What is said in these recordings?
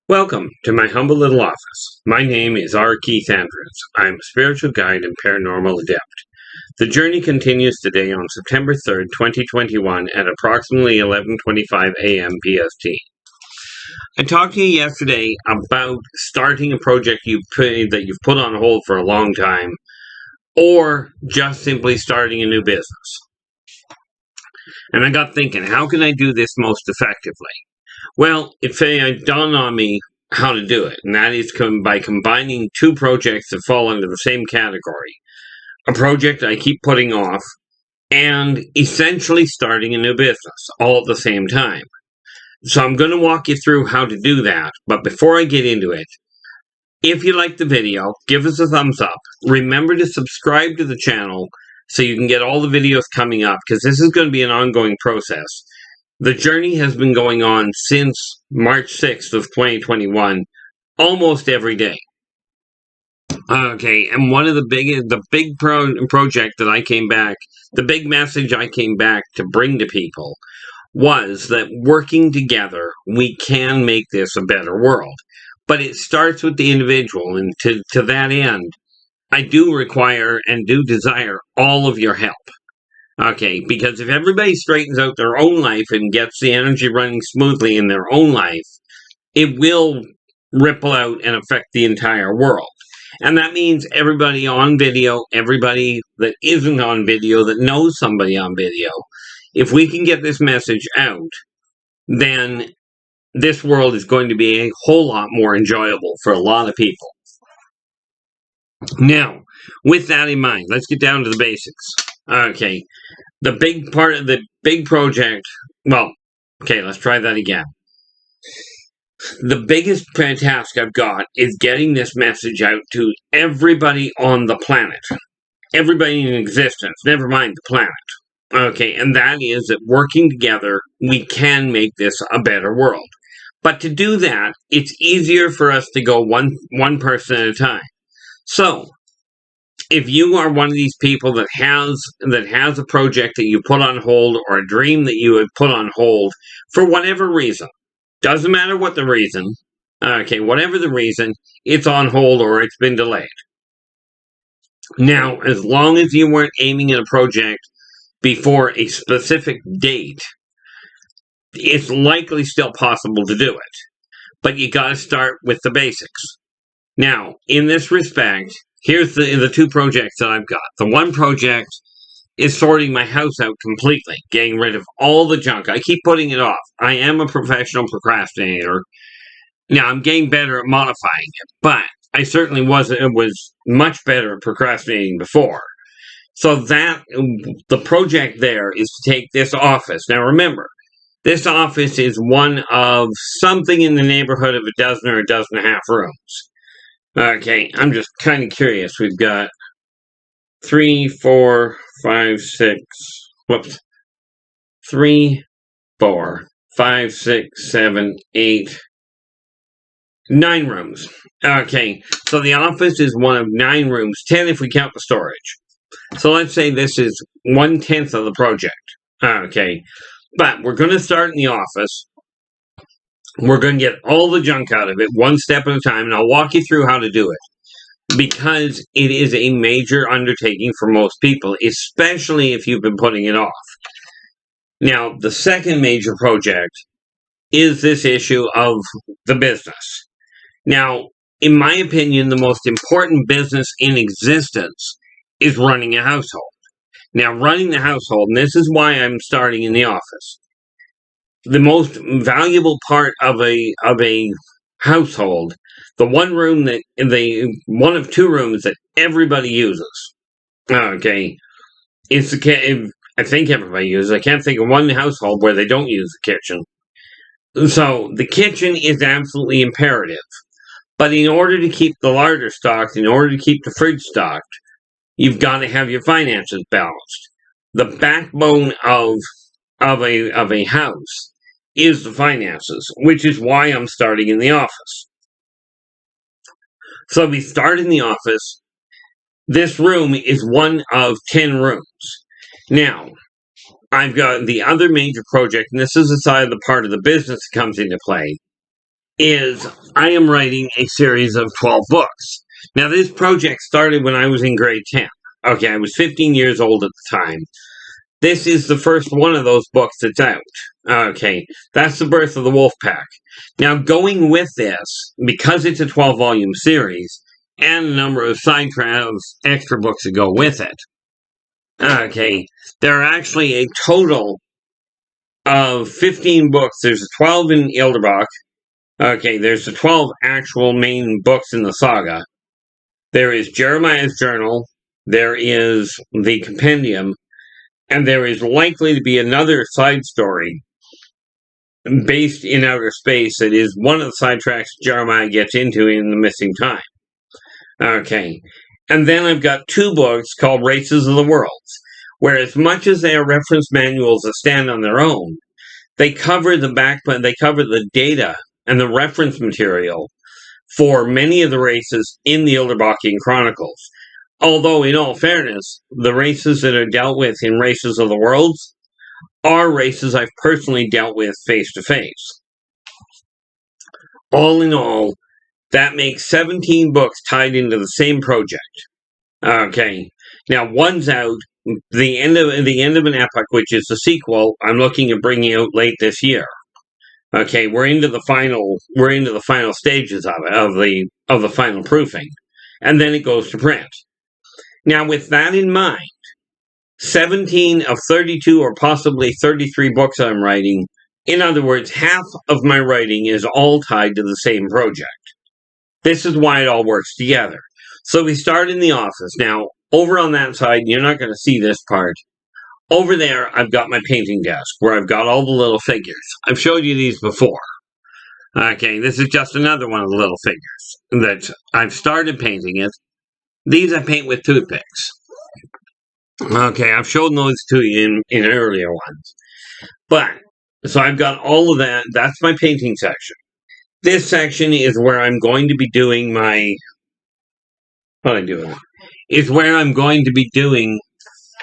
Welcome to my humble little office. My name is R. Keith Andrews. I'm a spiritual guide and paranormal adept. The journey continues today on September 3rd, 2021 at approximately 11:25 a.m. PST. I talked to you yesterday about starting a project that you've put on hold for a long time, or just simply starting a new business. And I got thinking, how can I do this most effectively? Well, it dawned on me how to do it, and that is by combining two projects that fall under the same category. A project I keep putting off, and essentially starting a new business, all at the same time. So I'm going to walk you through how to do that, but before I get into it, if you like the video, give us a thumbs up. Remember to subscribe to the channel so you can get all the videos coming up, because this is going to be an ongoing process. The journey has been going on since March 6th of 2021, almost every day. Okay, and one of the big project that I came back, the big message I came back to bring to people was that working together, we can make this a better world. But it starts with the individual, and to that end, I do require and do desire all of your help. Okay, because if everybody straightens out their own life and gets the energy running smoothly in their own life, it will ripple out and affect the entire world. And that means everybody on video, everybody that isn't on video, that knows somebody on video, if we can get this message out, then this world is going to be a whole lot more enjoyable for a lot of people. Now, with that in mind, let's get down to the basics. Okay, the big part of the big project, let's try that again. The biggest task I've got is getting this message out to everybody on the planet. Everybody in existence, never mind the planet. Okay, and that is that working together, we can make this a better world. But to do that, it's easier for us to go one person at a time. So, if you are one of these people that has a project that you put on hold, or a dream that you have put on hold for whatever reason, doesn't matter what the reason, okay, whatever the reason, it's on hold or it's been delayed. Now, as long as you weren't aiming at a project before a specific date, it's likely still possible to do it. But you got to start with the basics. Now, in this respect, here's the two projects that I've got. The one project is sorting my house out completely, getting rid of all the junk. I keep putting it off. I am a professional procrastinator. Now, I'm getting better at modifying it, but I certainly was much better at procrastinating before. So the project there is to take this office. Now, remember, this office is one of something in the neighborhood of a dozen or a dozen and a half rooms. Okay, I'm just kind of curious. We've got 3, 4, 5, 6, 3, 4, 5, 6, 7, 8, 9 rooms. Okay, so the office is one of 9 rooms, 10 if we count the storage. So let's say this is 1/10 of the project. Okay, but we're going to start in the office. We're going to get all the junk out of it one step at a time, and I'll walk you through how to do it. Because it is a major undertaking for most people, especially if you've been putting it off. Now, the second major project is this issue of the business. Now, in my opinion, the most important business in existence is running a household. Now, running the household, and this is why I'm starting in the office. The most valuable part of a household, the one of 2 rooms that everybody uses. Okay, I think everybody uses. I can't think of one household where they don't use the kitchen. So the kitchen is absolutely imperative. But in order to keep the larder stocked, in order to keep the fridge stocked, you've got to have your finances balanced. The backbone of a house is the finances, which is why I'm starting in the office. So we start in the office. This room is one of 10 rooms. Now, I've got the other major project, and this is the side of the part of the business that comes into play, is I am writing a series of 12 books. Now, this project started when I was in grade 10. Okay, I was 15 years old at the time. This is the first one of those books that's out. Okay, that's The Birth of the Wolf Pack. Now, going with this, because it's a 12-volume series, and a number of side tracks, extra books that go with it, okay, there are actually a total of 15 books. There's 12 in Yldrbac. Okay, there's the 12 actual main books in the saga. There is Jeremiah's Journal. There is the Compendium. And there is likely to be another side story based in outer space that is one of the side tracks Jeremiah gets into in The Missing Time. Okay. And then I've got 2 books called Races of the Worlds, where as much as they are reference manuals that stand on their own, they cover the data and the reference material for many of the races in the Yldrbacian Chronicles. Although, in all fairness, the races that are dealt with in Races of the Worlds are races I've personally dealt with face-to-face. All in all, that makes 17 books tied into the same project. Okay, now one's out, the end of an epoch, which is the sequel. I'm looking at bringing out late this year. Okay, we're into the final stages of it, of the final proofing, and then it goes to print. Now, with that in mind, 17 of 32 or possibly 33 books I'm writing, in other words, half of my writing is all tied to the same project. This is why it all works together. So we start in the office. Now, over on that side, you're not going to see this part. Over there, I've got my painting desk where I've got all the little figures. I've showed you these before. Okay, this is just another one of the little figures that I've started painting it. These I paint with toothpicks. Okay, I've shown those to you in earlier ones. But, so I've got all of that. That's my painting section. This section is where I'm going to be doing my... What I do with it? Is where I'm going to be doing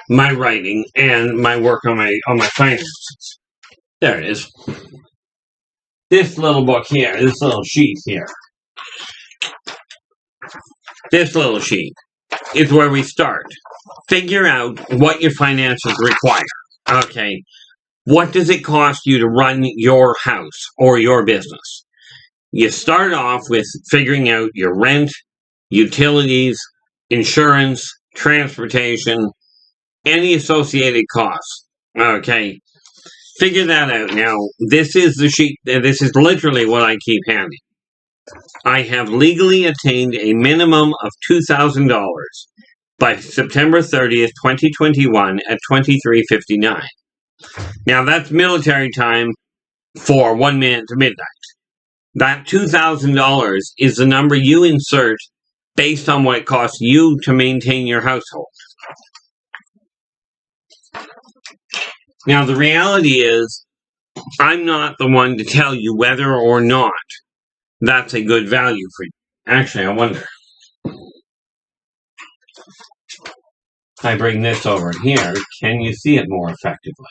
my writing and my work on my finances. There it is. This little book here, this little sheet here. This little sheet is where we start. Figure out what your finances require. Okay. What does it cost you to run your house or your business? You start off with figuring out your rent, utilities, insurance, transportation, any associated costs. Okay. Figure that out. Now, this is the sheet. This is literally what I keep handy. I have legally attained a minimum of $2,000 by September 30th, 2021 at 23:59. Now, that's military time for 1 minute to midnight. That $2,000 is the number you insert based on what it costs you to maintain your household. Now, the reality is, I'm not the one to tell you whether or not that's a good value for you. Actually, I wonder. If I bring this over here, can you see it more effectively?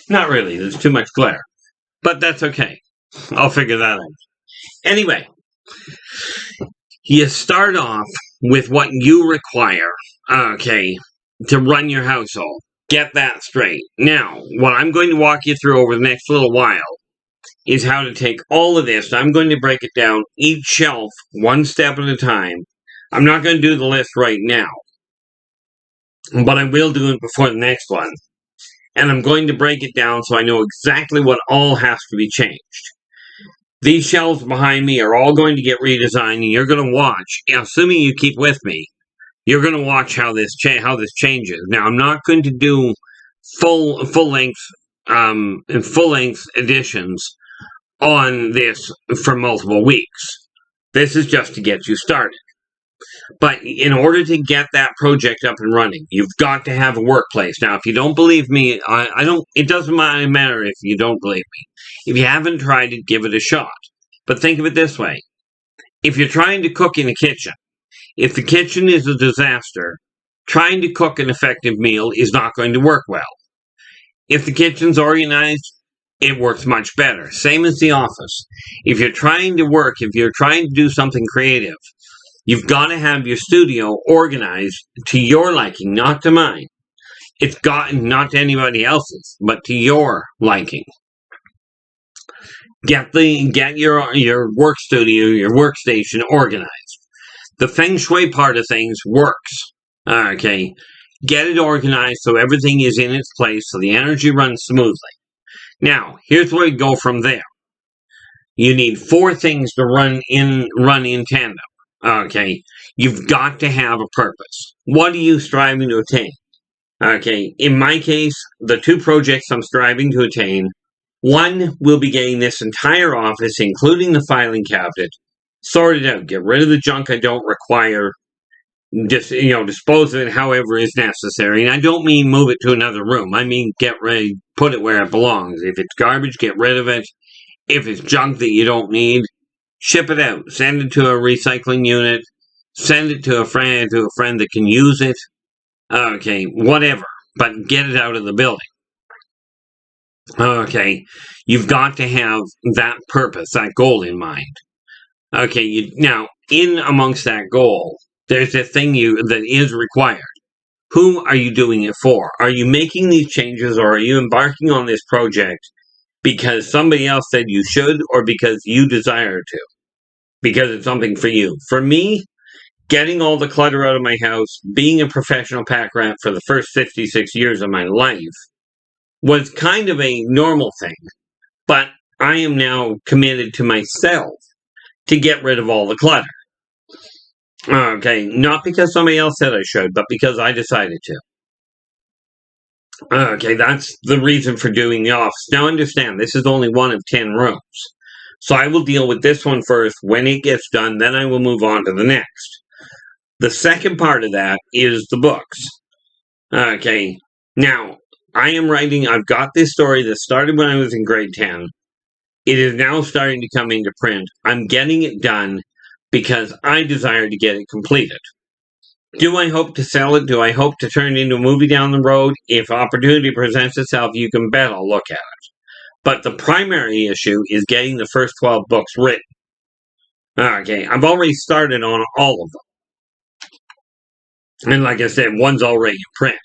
Not really. There's too much glare. But that's okay. I'll figure that out. Anyway, you start off with what you require, okay, to run your household. Get that straight. Now, what I'm going to walk you through over the next little while is how to take all of this. I'm going to break it down each shelf one step at a time. I'm not going to do the list right now, but I will do it before the next one. And I'm going to break it down so I know exactly what all has to be changed. These shelves behind me are all going to get redesigned, and you're going to watch, assuming you keep with me, you're going to watch how this changes. Now, I'm not going to do full length editions on this for multiple weeks. This is just to get you started. But in order to get that project up and running, you've got to have a workplace. Now, if you don't believe me, it doesn't matter if you don't believe me. If you haven't tried it, give it a shot. But think of it this way. If you're trying to cook in a kitchen, if the kitchen is a disaster, trying to cook an effective meal is not going to work well. If the kitchen's organized, it works much better. Same as the office. If you're trying to work, if you're trying to do something creative, you've got to have your studio organized to your liking, not to mine. It's got not to anybody else's, but to your liking. Get your work studio, your workstation organized. The feng shui part of things works. Okay. Get it organized so everything is in its place, so the energy runs smoothly. Now, here's where we go from there. You need 4 things to run in tandem. Okay. You've got to have a purpose. What are you striving to attain? Okay. In my case, the 2 projects I'm striving to attain, one will be getting this entire office, including the filing cabinet, sorted out. Get rid of the junk I don't require. Just, dispose of it however is necessary. And I don't mean move it to another room. I mean put it where it belongs. If it's garbage, get rid of it. If it's junk that you don't need, ship it out. Send it to a recycling unit. Send it to a friend that can use it. Okay, whatever. But get it out of the building. Okay, you've got to have that purpose, that goal in mind. Okay, now, in amongst that goal, there's a thing that is required. Whom are you doing it for? Are you making these changes, or are you embarking on this project because somebody else said you should, or because you desire to? Because it's something for you. For me, getting all the clutter out of my house, being a professional pack rat for the first 56 years of my life, was kind of a normal thing. But I am now committed to myself to get rid of all the clutter. Okay, not because somebody else said I should, but because I decided to. Okay, that's the reason for doing the office. Now understand, this is only one of 10 rooms. So I will deal with this one first. When it gets done, then I will move on to the next. The second part of that is the books. Okay, now, I've got this story that started when I was in grade 10. It is now starting to come into print. I'm getting it done because I desire to get it completed. Do I hope to sell it? Do I hope to turn it into a movie down the road? If opportunity presents itself, you can bet I'll look at it. But the primary issue is getting the first 12 books written. Okay, I've already started on all of them. And like I said, one's already in print.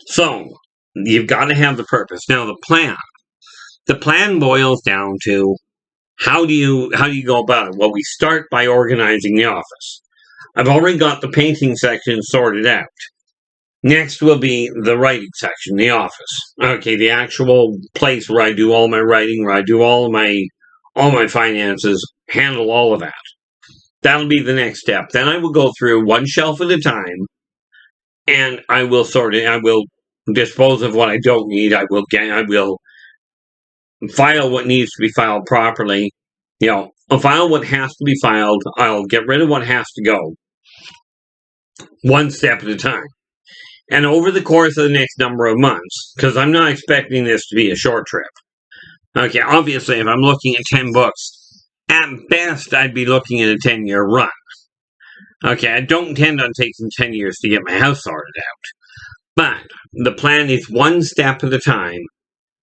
So, you've got to have the purpose. Now, the plan. The plan boils down to how do you go about it? Well, we start by organizing the office. I've already got the painting section sorted out. Next will be the writing section, the office. Okay, the actual place where I do all my writing, where I do all my finances, handle all of that. That'll be the next step. Then I will go through one shelf at a time, and I will sort it. I will dispose of what I don't need. I will file what needs to be filed properly. I'll file what has to be filed. I'll get rid of what has to go. One step at a time. And over the course of the next number of months, because I'm not expecting this to be a short trip. Okay, obviously, if I'm looking at 10 books, at best, I'd be looking at a 10-year run. Okay, I don't intend on taking 10 years to get my house sorted out. But the plan is one step at a time.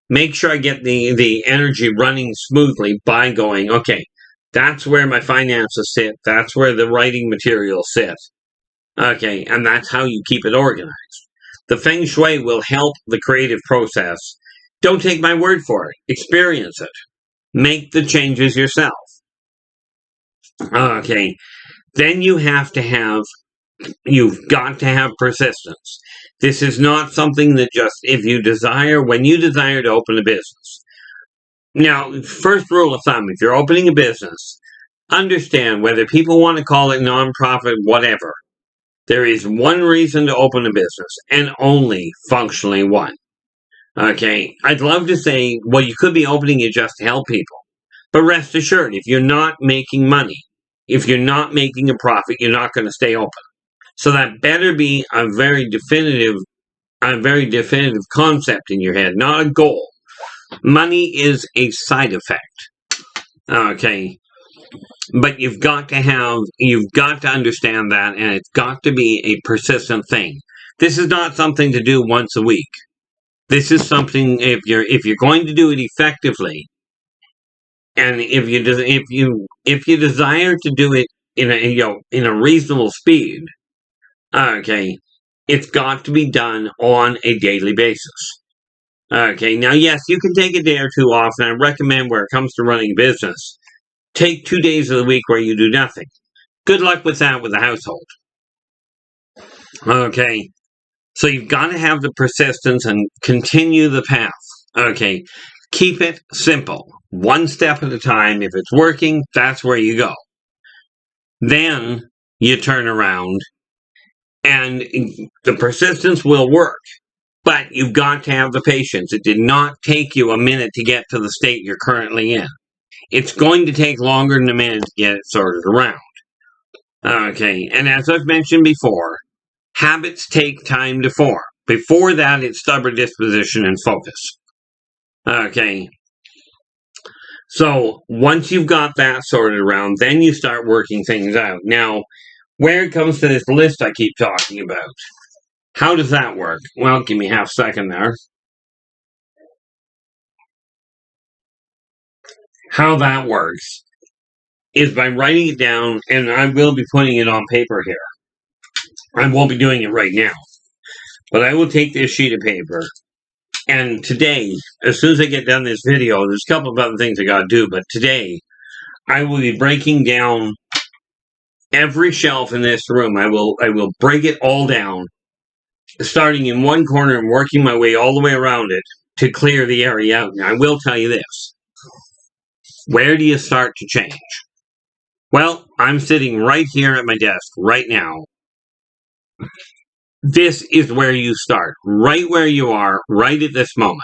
Make sure I get the energy running smoothly by going, okay, that's where my finances sit. That's where the writing material sits. Okay, and that's how you keep it organized. The feng shui will help the creative process. Don't take my word for it. Experience it. Make the changes yourself. Okay, then you've got to have persistence. This is not something that just, when you desire to open a business. Now, first rule of thumb, if you're opening a business, understand whether people want to call it nonprofit, whatever. There is one reason to open a business, and only functionally one. Okay, I'd love to say, well, you could be opening it just to help people. But rest assured, if you're not making money, if you're not making a profit, you're not going to stay open. So that better be a very definitive concept in your head, not a goal. Money is a side effect. Okay. But you've got to understand that, and it's got to be a persistent thing. This is not something to do once a week. This is something, if you're going to do it effectively, and if you desire to do it in a reasonable speed, okay, it's got to be done on a daily basis. Okay, now yes, you can take a day or two off, and I recommend where it comes to running a business, take 2 days of the week where you do nothing. Good luck with that with the household. Okay, so you've got to have the persistence and continue the path. Okay, keep it simple. One step at a time. If it's working, that's where you go. Then you turn around and the persistence will work. But you've got to have the patience. It did not take you a minute to get to the state you're currently in. It's going to take longer than a minute to get it sorted around. Okay, and as I've mentioned before, habits take time to form. Before that, it's stubborn disposition and focus. Okay, so once you've got that sorted around, then you start working things out. Now, where it comes to this list I keep talking about, how does that work? Well, give me half a second there. How that works is by writing it down, and I will be putting it on paper here. I won't be doing it right now, but I will take this sheet of paper, and today, as soon as I get done this video, there's a couple of other things I gotta do, but today, I will be breaking down every shelf in this room. I will break it all down, starting in one corner and working my way all the way around it to clear the area out. Now, I will tell you this. Where do you start to change? Well, I'm sitting right here at my desk right now. This is where you start, right where you are, right at this moment.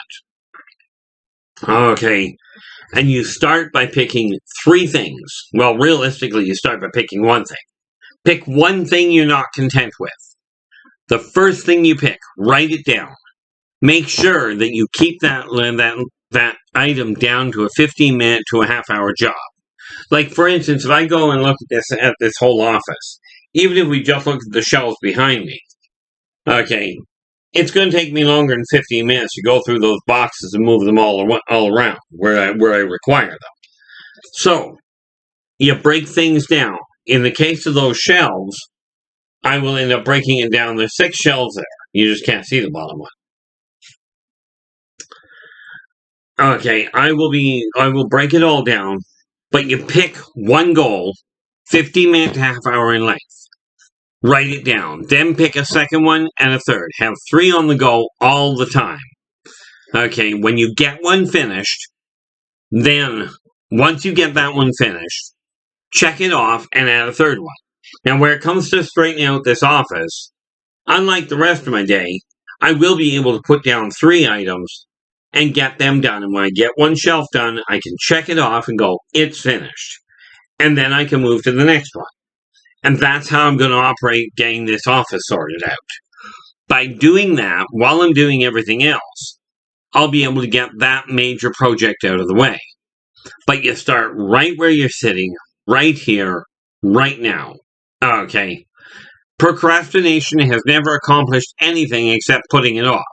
Okay, and you start by picking 3 things. Well, realistically, you start by picking one thing. Pick one thing you're not content with. The first thing you pick, write it down. Make sure that you keep that item down to a 15-minute to a half-hour job. Like, for instance, if I go and look at this whole office, even if we just look at the shelves behind me, okay, it's going to take me longer than 15 minutes to go through those boxes and move them all around where I require them. So, you break things down. In the case of those shelves, I will end up breaking it down. There's 6 shelves there. You just can't see the bottom one. Okay, I will break it all down, but you pick one goal, 15-minute to half-hour in length. Write it down. Then pick a second one and a third. Have 3 on the go all the time. Okay, when you get one finished, then once you get that one finished, check it off and add a third one. Now, where it comes to straightening out this office, unlike the rest of my day, I will be able to put down 3 items and get them done. And when I get one shelf done, I can check it off and go, it's finished. And then I can move to the next one. And that's how I'm going to operate getting this office sorted out. By doing that, while I'm doing everything else, I'll be able to get that major project out of the way. But you start right where you're sitting, right here, right now. Okay. Procrastination has never accomplished anything except putting it off.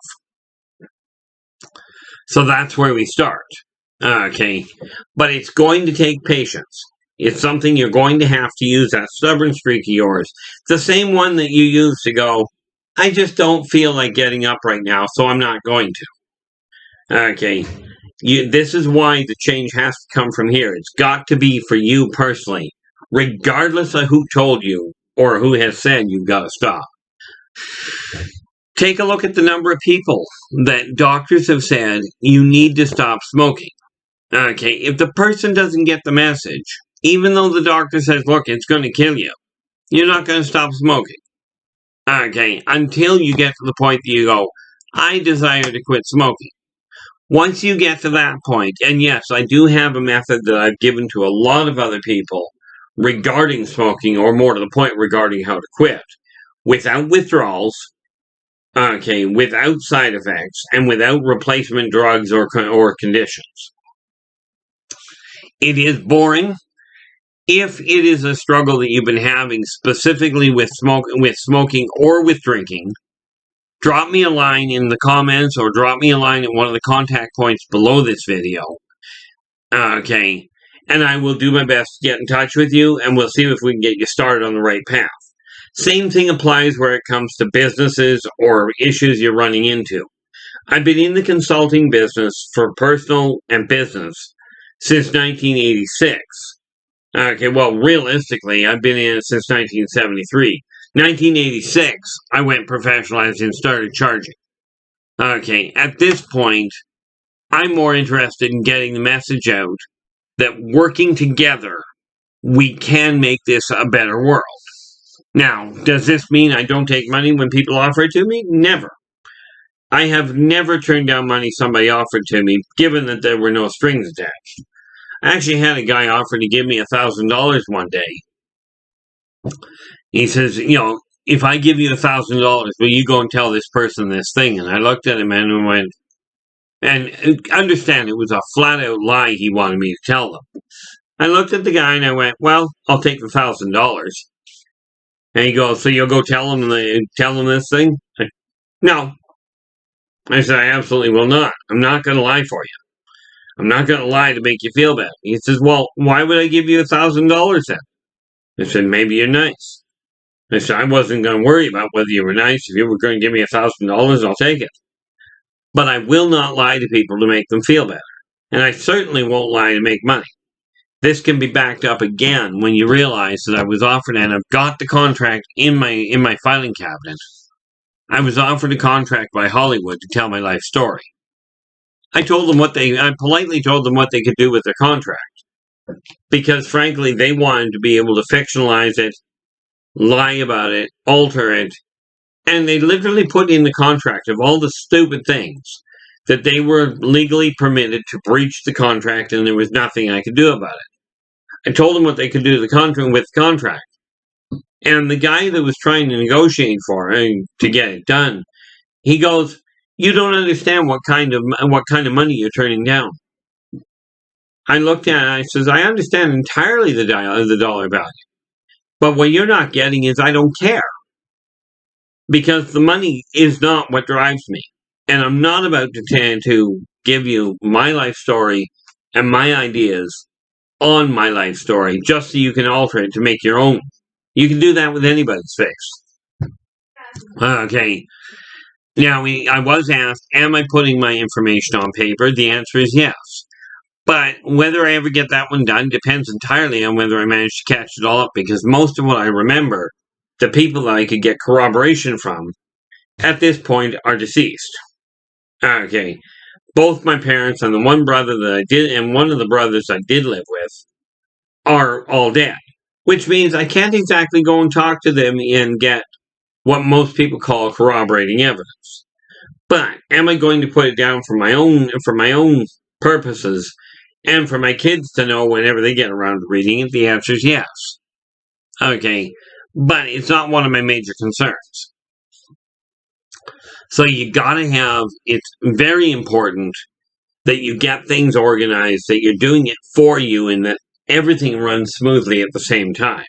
So that's where we start. Okay. But it's going to take patience. It's something you're going to have to use, that stubborn streak of yours. The same one that you use to go, I just don't feel like getting up right now, so I'm not going to. Okay. This is why the change has to come from here. It's got to be for you personally, regardless of who told you or who has said you've got to stop. Take a look at the number of people that doctors have said you need to stop smoking. Okay, if the person doesn't get the message, even though the doctor says, look, it's going to kill you, you're not going to stop smoking. Okay, until you get to the point that you go, I desire to quit smoking. Once you get to that point, and yes, I do have a method that I've given to a lot of other people regarding smoking, or more to the point, regarding how to quit, without withdrawals, okay, without side effects, and without replacement drugs or conditions. It is boring. If it is a struggle that you've been having specifically with smoking or with drinking, drop me a line in the comments or drop me a line at one of the contact points below this video. Okay. And I will do my best to get in touch with you, and we'll see if we can get you started on the right path. Same thing applies where it comes to businesses or issues you're running into. I've been in the consulting business for personal and business since 1986. Okay, well, realistically, I've been in it since 1973. 1986, I went professionalized and started charging. Okay, at this point, I'm more interested in getting the message out that working together, we can make this a better world. Now, does this mean I don't take money when people offer it to me? Never. I have never turned down money somebody offered to me, given that there were no strings attached. I actually had a guy offer to give me $1,000 one day. He says, if I give you $1,000, will you go and tell this person this thing? And I looked at him and went, and understand it was a flat-out lie he wanted me to tell them. I looked at the guy and I went, well, I'll take the $1,000. And he goes, so you'll go tell them this thing? No. I said, I absolutely will not. I'm not going to lie for you. I'm not going to lie to make you feel bad. He says, well, why would I give you $1,000 then? I said, maybe you're nice. I said, I wasn't going to worry about whether you were nice. If you were going to give me $1,000, I'll take it. But I will not lie to people to make them feel better. And I certainly won't lie to make money. This can be backed up again when you realize that I was offered, and I've got the contract in my filing cabinet. I was offered a contract by Hollywood to tell my life story. I politely told them what they could do with their contract. Because frankly, they wanted to be able to fictionalize it, lie about it, alter it, and they literally put in the contract of all the stupid things that they were legally permitted to breach the contract, and there was nothing I could do about it. I told them what they could do with the contract. And the guy that was trying to negotiate for it, to get it done, he goes, you don't understand what kind of money you're turning down. I looked at it and I says, I understand entirely the dollar value. But what you're not getting is I don't care. Because the money is not what drives me. And I'm not about to give you my life story and my ideas on my life story just so you can alter it to make your own. You can do that with anybody's face. Okay. Now, I was asked, am I putting my information on paper? The answer is yes. But whether I ever get that one done depends entirely on whether I manage to catch it all up, because most of what I remember, the people that I could get corroboration from, at this point are deceased. Okay. Both my parents and the one brother that I did, and one of the brothers I did live with, are all dead. Which means I can't exactly go and talk to them and get what most people call corroborating evidence. But am I going to put it down for my own purposes and for my kids to know whenever they get around to reading it? The answer is yes. Okay. But it's not one of my major concerns. So it's very important that you get things organized, that you're doing it for you, and that everything runs smoothly at the same time.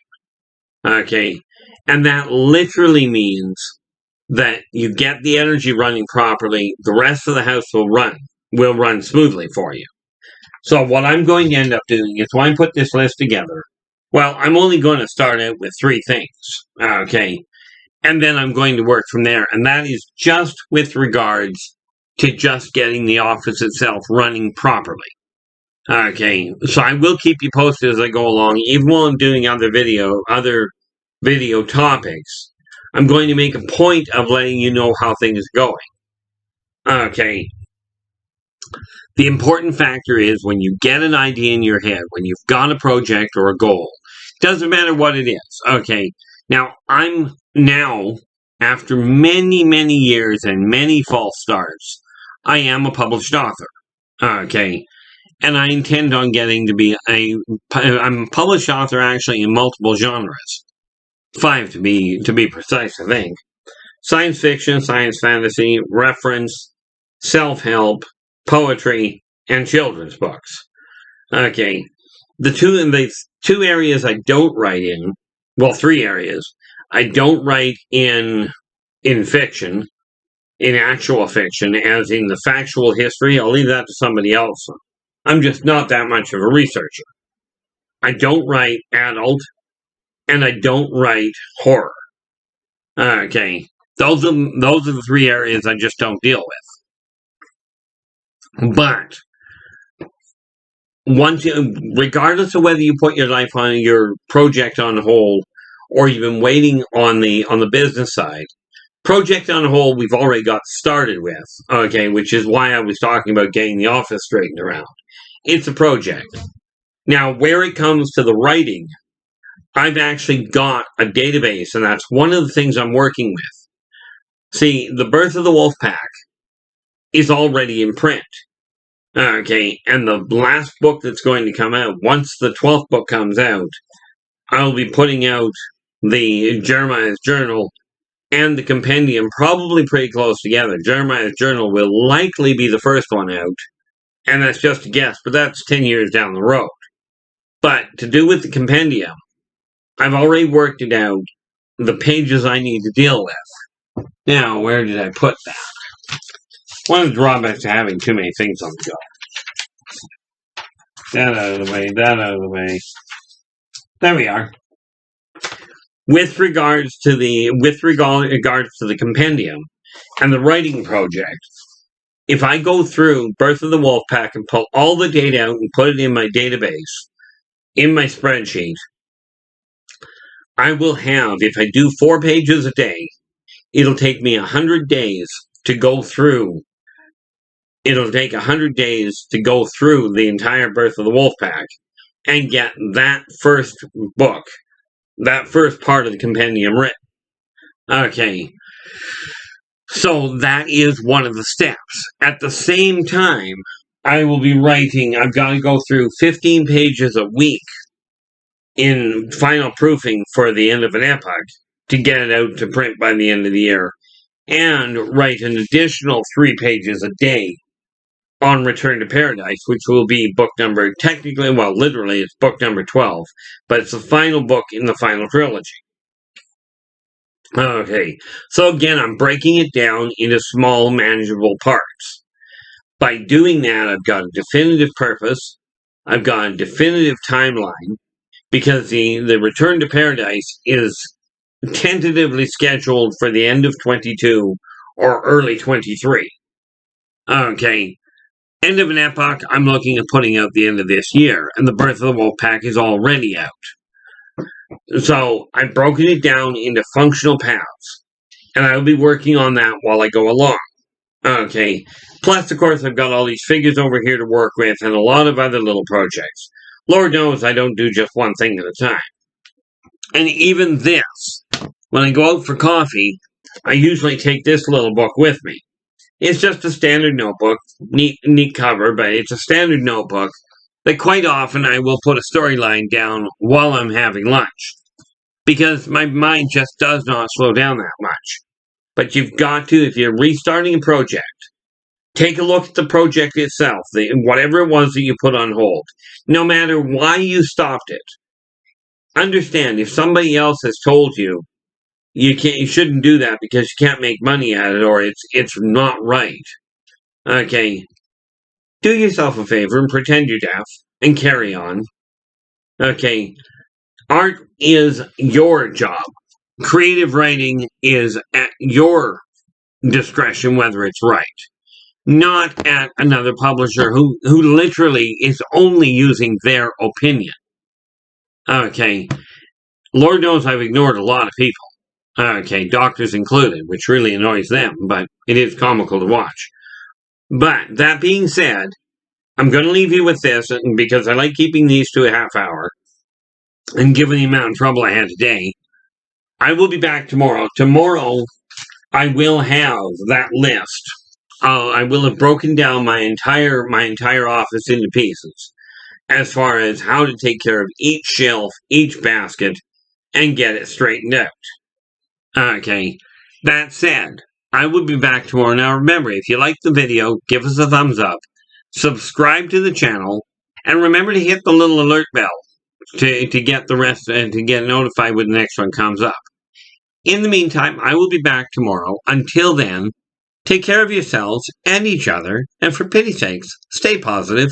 Okay? And that literally means that you get the energy running properly, the rest of the house will run smoothly for you. So what I'm going to end up doing is when I put this list together, well, I'm only going to start out with 3 things. Okay? And then I'm going to work from there. And that is just with regards to just getting the office itself running properly. Okay, so I will keep you posted as I go along. Even while I'm doing other video topics, I'm going to make a point of letting you know how things are going. Okay. The important factor is when you get an idea in your head, when you've got a project or a goal, doesn't matter what it is. Okay. Now, after many, many years and many false starts, I am a published author. Okay. And I intend on getting to be I'm a published author actually in multiple genres. 5 to be precise, I think. Science fiction, science fantasy, reference, self-help, poetry, and children's books. Okay. The two areas I don't write in, well, 3 areas. I don't write in fiction. in actual fiction, as in the factual history, I'll leave that to somebody else. I'm just not that much of a researcher. I don't write adult, and I don't write horror. Okay, those are the three areas I just don't deal with. But regardless of whether you put your life on your project on hold, or you've been waiting on the business side, project on hold we've already got started with. Okay, which is why I was talking about getting the office straightened around. It's a project. Now, where it comes to the writing, I've actually got a database, and that's one of the things I'm working with. See, The Birth of the Wolf Pack is already in print. Okay, and the last book that's going to come out, once the 12th book comes out, I'll be putting out the Jeremiah's Journal and the compendium probably pretty close together. Jeremiah's Journal will likely be the first one out, and that's just a guess, but that's 10 years down the road. But to do with the compendium, I've already worked it out, the pages I need to deal with. Now, where did I put that? One of the drawbacks to having too many things on the go. That out of the way, that out of the way. There we are. With regards to the compendium and the writing project, if I go through Birth of the Wolf Pack and pull all the data out and put it in my database, in my spreadsheet, I will have, if I do 4 pages a day, it'll take me 100 days to go through. It'll take 100 days to go through the entire Birth of the Wolf Pack and get that first book, that first part of the compendium written. Okay. So that is one of the steps. At the same time, I will be writing, I've got to go through 15 pages a week in final proofing for the end of an epoch to get it out to print by the end of the year, and write an additional 3 pages a day on Return to Paradise, which will be book number, technically, well, literally, it's book number 12, but it's the final book in the final trilogy. Okay, so again, I'm breaking it down into small, manageable parts. By doing that, I've got a definitive purpose, I've got a definitive timeline, because the Return to Paradise is tentatively scheduled for the end of 22 or early 23. Okay, end of an epoch, I'm looking at putting out the end of this year, and the Birth of the Wolf Pack is already out. So I've broken it down into functional paths, and I'll be working on that while I go along. Okay, plus, of course, I've got all these figures over here to work with, and a lot of other little projects. Lord knows I don't do just one thing at a time. And even this, when I go out for coffee, I usually take this little book with me. It's just a standard notebook, neat cover, but it's a standard notebook that quite often I will put a storyline down while I'm having lunch, because my mind just does not slow down that much. But you've got to, if you're restarting a project, take a look at the project itself, whatever it was that you put on hold, no matter why you stopped it. Understand, if somebody else has told you you shouldn't do that because you can't make money at it, or it's not right. Okay, do yourself a favor and pretend you're deaf and carry on. Okay, art is your job. Creative writing is at your discretion whether it's right, not at another publisher who literally is only using their opinion. Okay, Lord knows I've ignored a lot of people. Okay, doctors included, which really annoys them, but it is comical to watch. But that being said, I'm going to leave you with this, because I like keeping these to a half hour, and given the amount of trouble I had today, I will be back tomorrow. Tomorrow, I will have that list. I will have broken down my entire office into pieces, as far as how to take care of each shelf, each basket, and get it straightened out. Okay, that said, I will be back tomorrow. Now remember, if you like the video, give us a thumbs up, subscribe to the channel, and remember to hit the little alert bell to get the rest, and to get notified when the next one comes up. In the meantime, I will be back tomorrow. Until then, Take care of yourselves and each other, and for pity's sakes, stay positive.